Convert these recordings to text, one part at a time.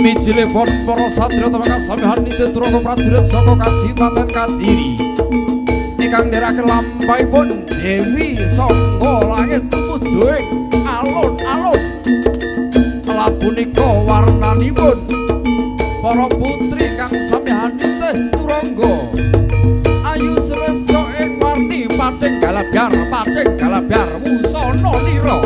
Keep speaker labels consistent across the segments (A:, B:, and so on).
A: Telepon para satria temekan sampeyan nituturo prajurit saka Kajipaten Kadiri ingkang nderekaken lampahipun Dewi saka langit tumuju ing alun-alun ala punika warnanipun para putri kang sampeyan nitih turangga ayu sresya ing warni pating galabyar wusana nira.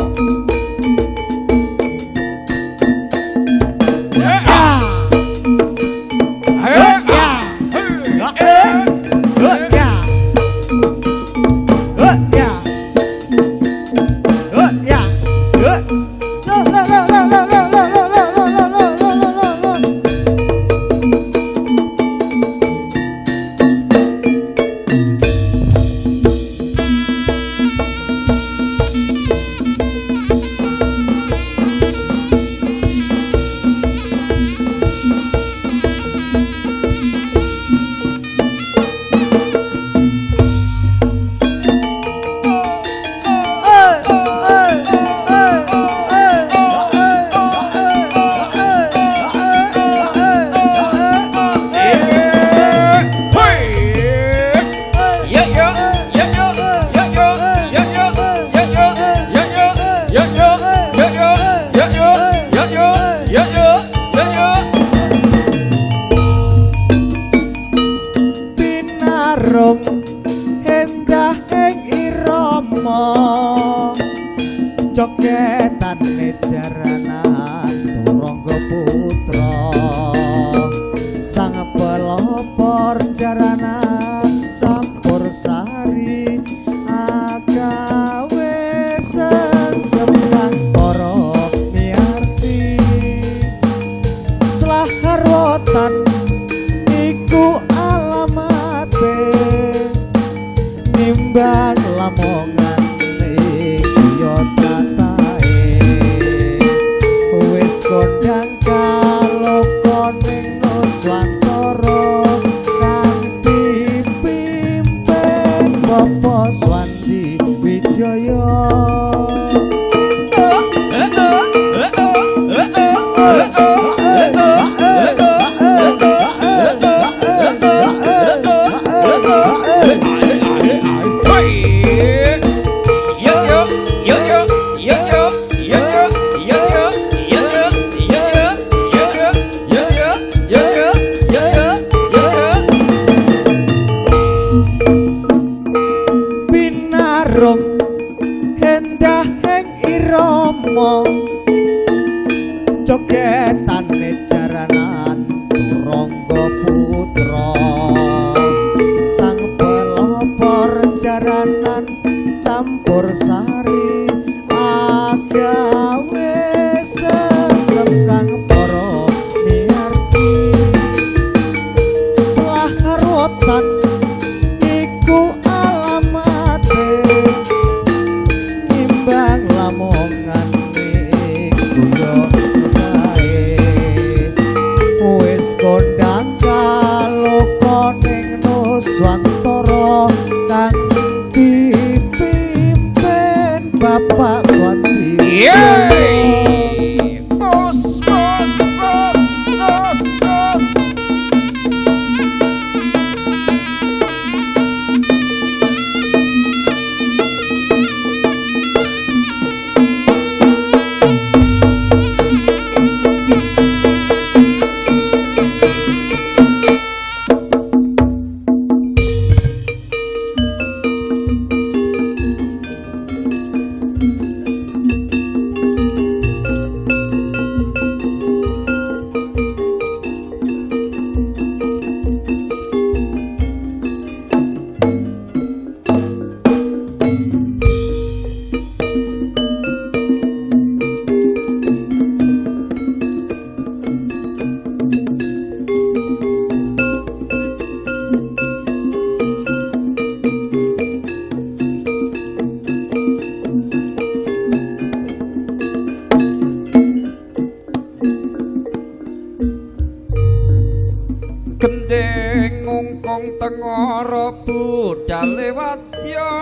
B: Gending ngungkung tengara budale wadya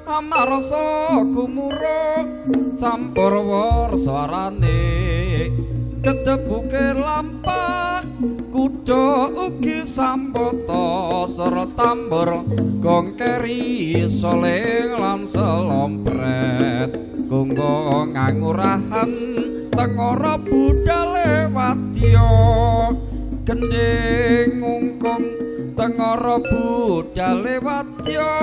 B: amarsa gumura campur warsanane ketepuke lampah kuda ugi sambata sera tambur gong keri soling lan selompret gonggo ngangurahan tengara budale wadya gending ngungkung tengara budale wadya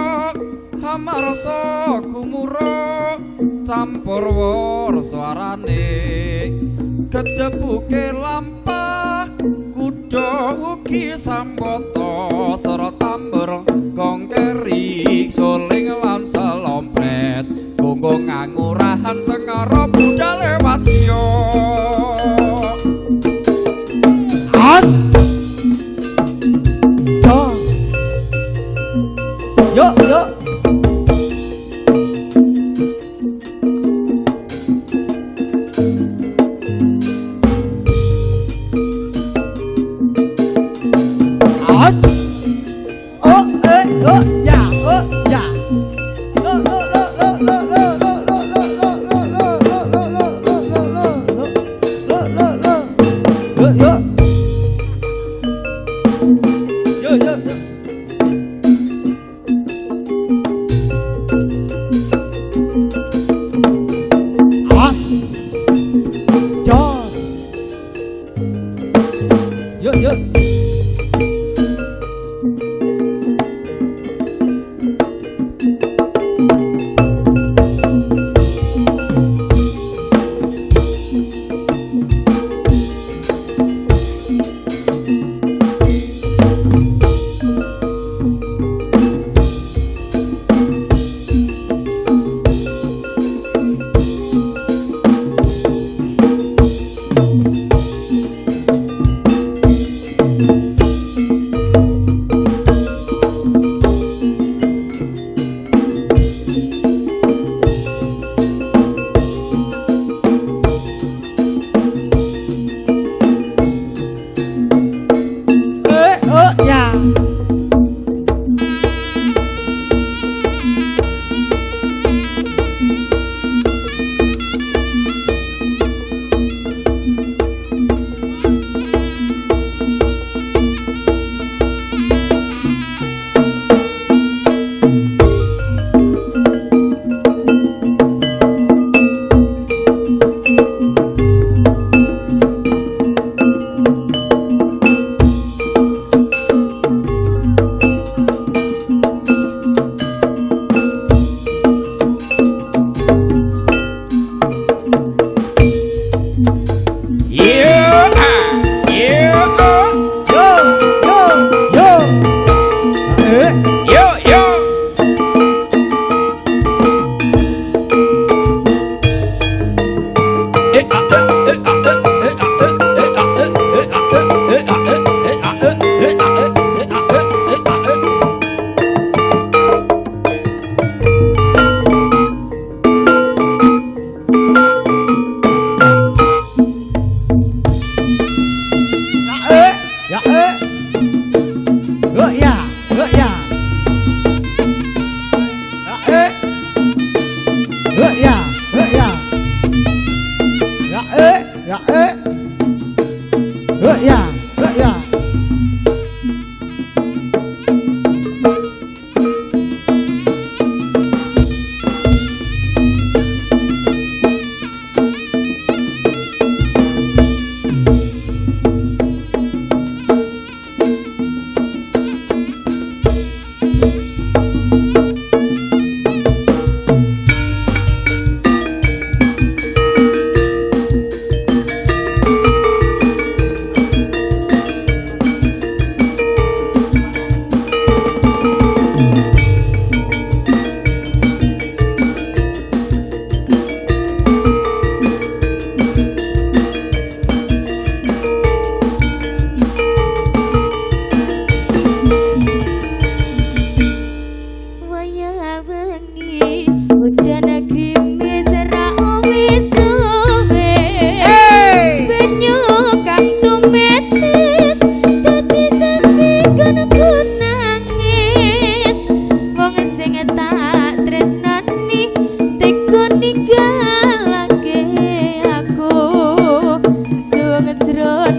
B: hamarsa gumura campur wor suarane ketepuke lampah kuda ugi sambata sera tambur gong keri soling lan selompret gonggo ngangurahan tengara budale wadya
C: as yo yo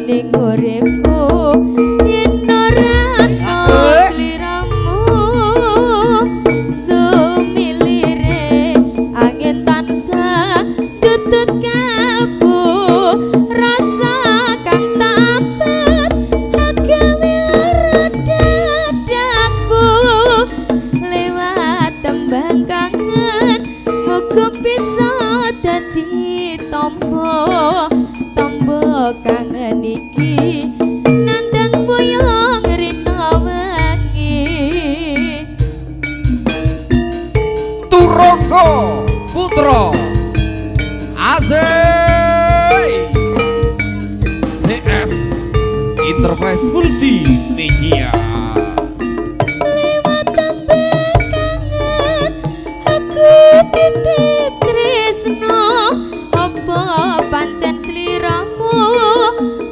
D: jroning uripku yen ora ana sliramu sumilire angin tansah tutut kalbu rasa kang tapet agawe lara dadaku lewat tembang kangen muga bisa dadi tombo kangen iki nandang boyong rina wengi
B: Turoko Putra Azai CS Enterprise Multimedia
D: lewat tembang kangen aku titip tresno apa pancen sliramu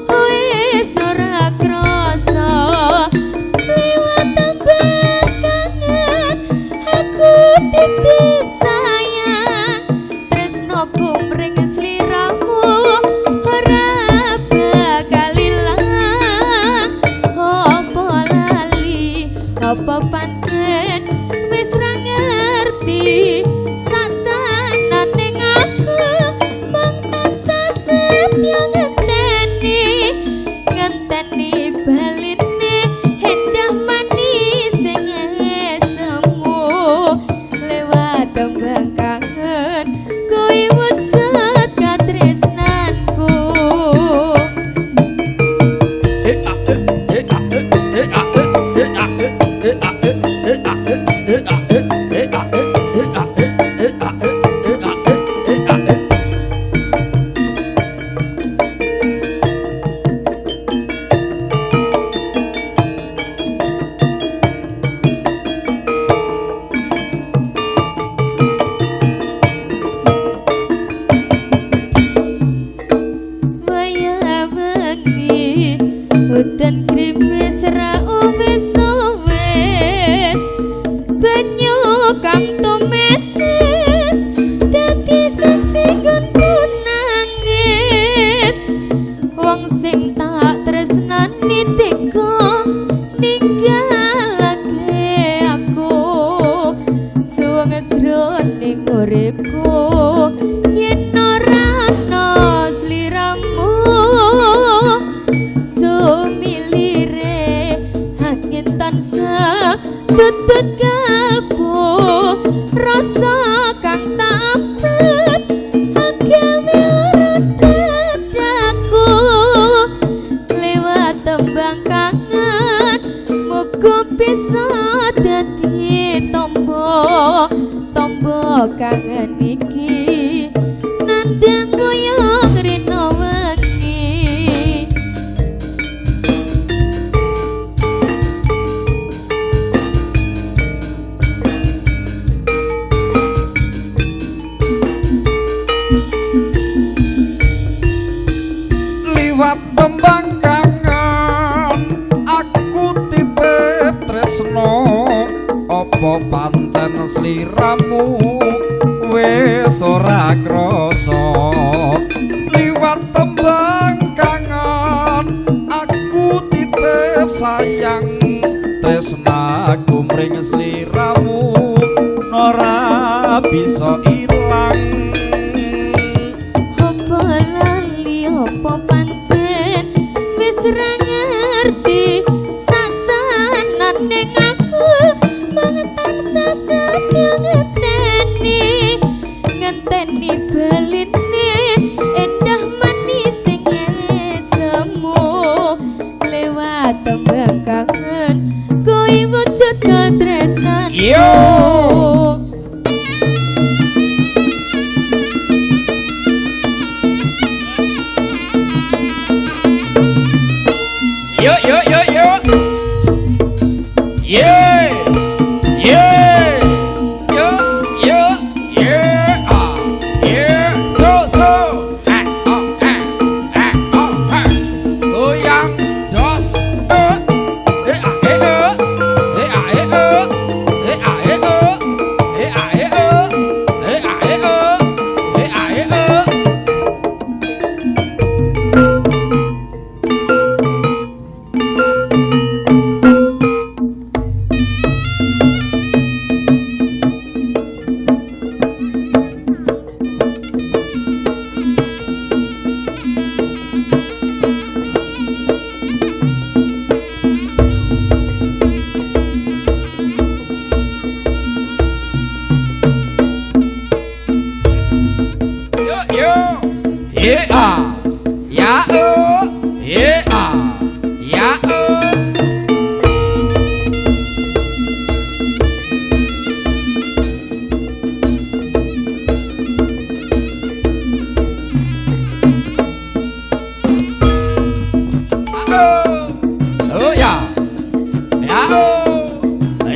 D: wis ora krasa lewat tembang kangen aku titip sayang tresnoku mring sliramu ora bakal ilang apa lali apa pancen wis ra ngerti satanane aku mung tansah setya ngenteni baline endah manis sing semu lewat tembang kangen kowe wujud katresnanku waya bengi udan krimis ra wis banyu kang tometes dadi saksi gunku nangis wong sing tak tresnani tega ninggalake aku suweng jroning uripku yen ora ana sliramu sumilire angin tansah tutut kalbu rasa kang tapet agawe lara dadaku lewat tembang kangen muga bisa dadi tombo kangen iki nandang goyong rina wengi
B: liwat tembang kangen aku titip tresno apa pancen sliramu wis ora krasa liwat tembang kangen aku titip sayang tresnaku mring sliramu ora bisa ilang
D: apa lali apa pancen wis ra ngerti satanane aku mangetan sasatya ngenteni baline endah manis sing semu lewat tembang kangen kowe wujud katresnan
B: yo yeah yeah yo yo yeah yeah so goyang jos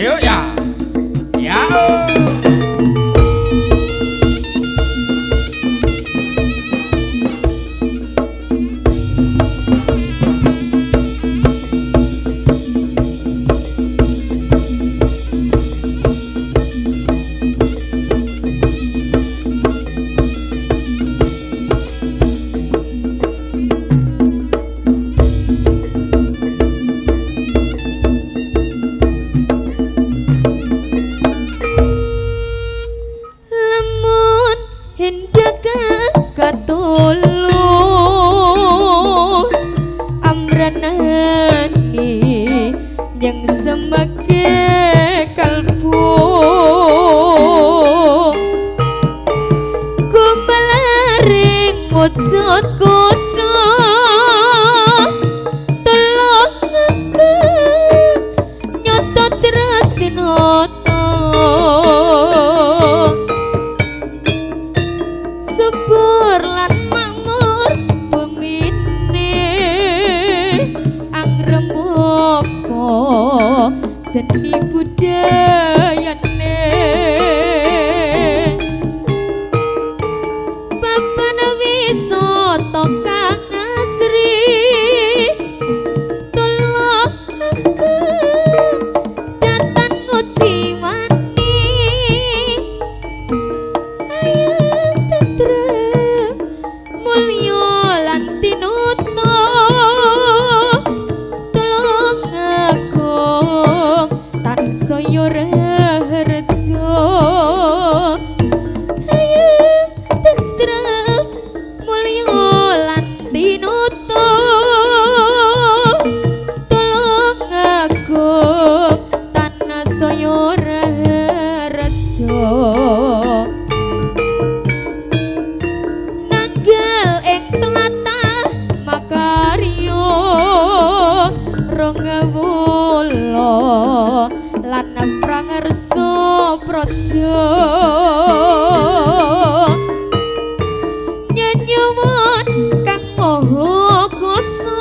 A: Ayo ya. Ya.
D: yang semakin kalbu ku melaring ngucut kuda tolong aku nyotot terus dinoto subur lan makmur bumine angremuk seni budayane papan wisata kang asri tolong aku datang nguciwani ayo tentrem mulya lan tinuto saya rejo ayo tentrem mulya lan tinuto tolong agung tanah saya rejo nanggal ing tlatah makarya rongewulo lan prangerso praja nyanyuwun kang maha kuasa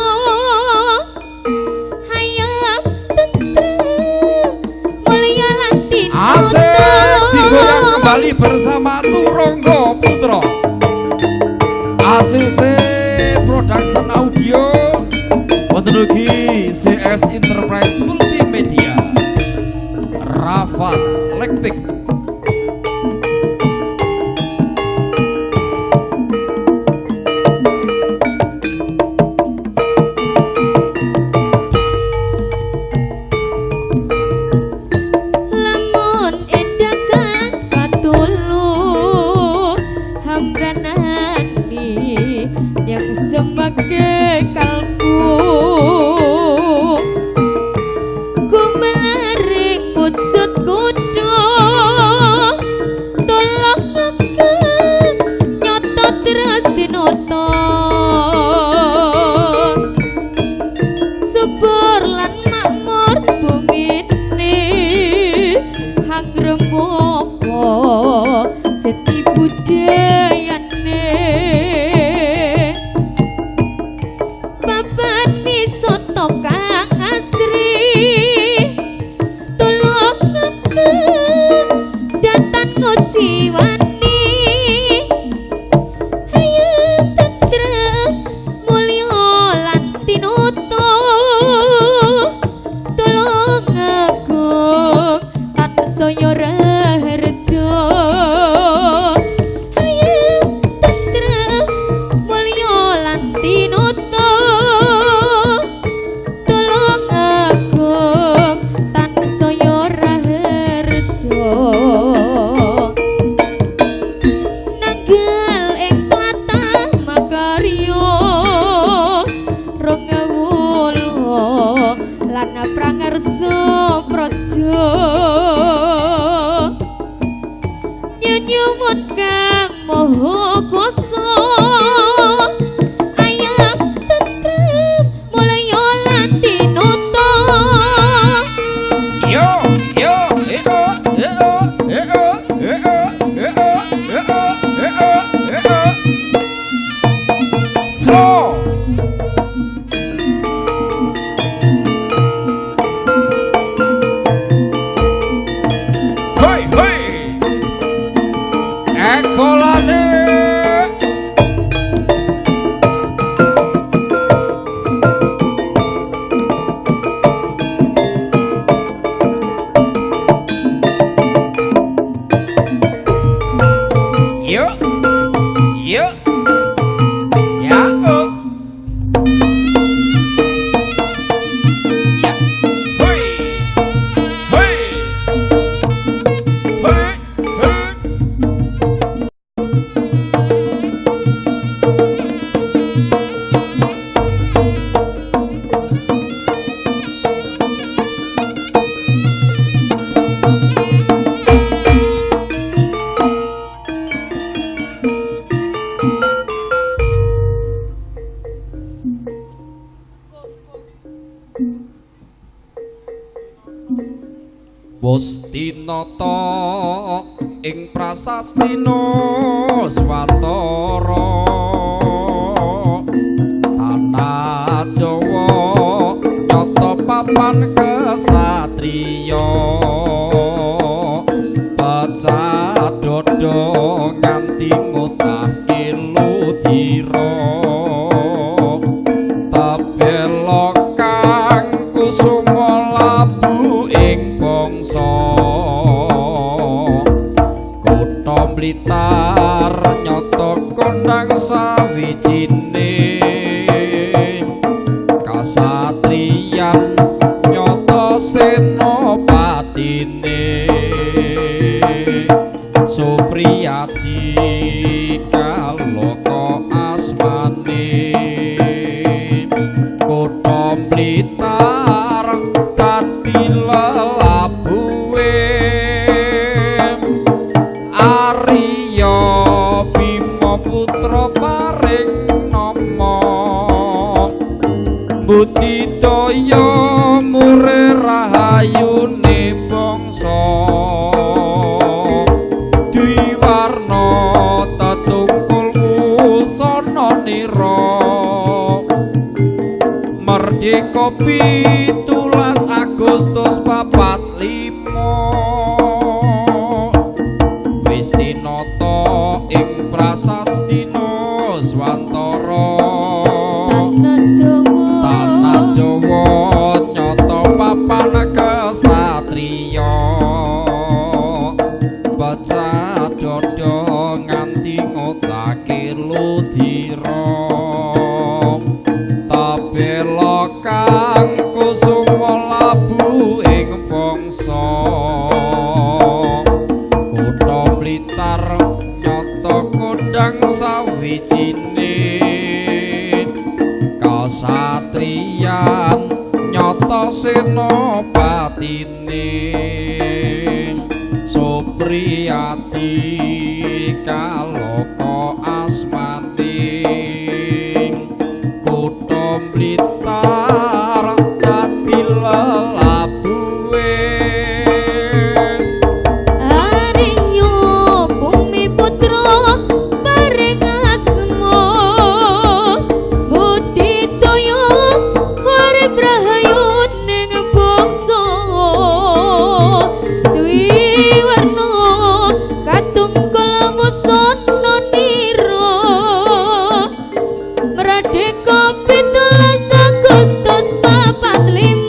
D: hayam tentrem mulya lan tinuto
A: asik digoyang kembali bersama Turangga Putra ACC Production Audio wonten ugi CS Enterprise Multimedia Rafa Lektik
D: lamun edakan katulu hambranani yang semakin kalbu pucut kuda tolong aku nyotot terus dinoto subur lan makmur bumine hangremuk seni budayane papan wisata kang asri datang nguciwani ayo tentrem mulya lan tinuto tolong agung tansaya rejo ayo tentrem mulya lan tinuto
A: Wastinata ing prasastina Swatara tanah Jawa nyata papan kesatriya pecah dodo nganti ngutake ludira tabelok kang kusuma labu ing bangsa Kutha Blitar nyata kondang sawijine kasatriyan nyata senopatine Supriyadi kaloka asmane Kutha Blitar dadi lelabuhe Arya Bima putra paring nama budidaya mure rahayune bangsa Dwiwarna tatukul wusana nira Merdeka 17 Agustus 45 wis tinata ing prasastina Swantara tanah Jawa nyata papan kesatriya pecah dodo nganti ngutake ludira tabelok kang kusuma labu ing bangsa Kutha Blitar nyata kondang sawijine kasatriyan nyata senopatine Supriyadi kaloka asmane Kutha Blitar dadi lelabuhe
D: Arya Bumi putra paring asma budidaya urip rahayu ning bangsa Dwiwarna katungkul wusana nira Merdeka 17 Agustus 45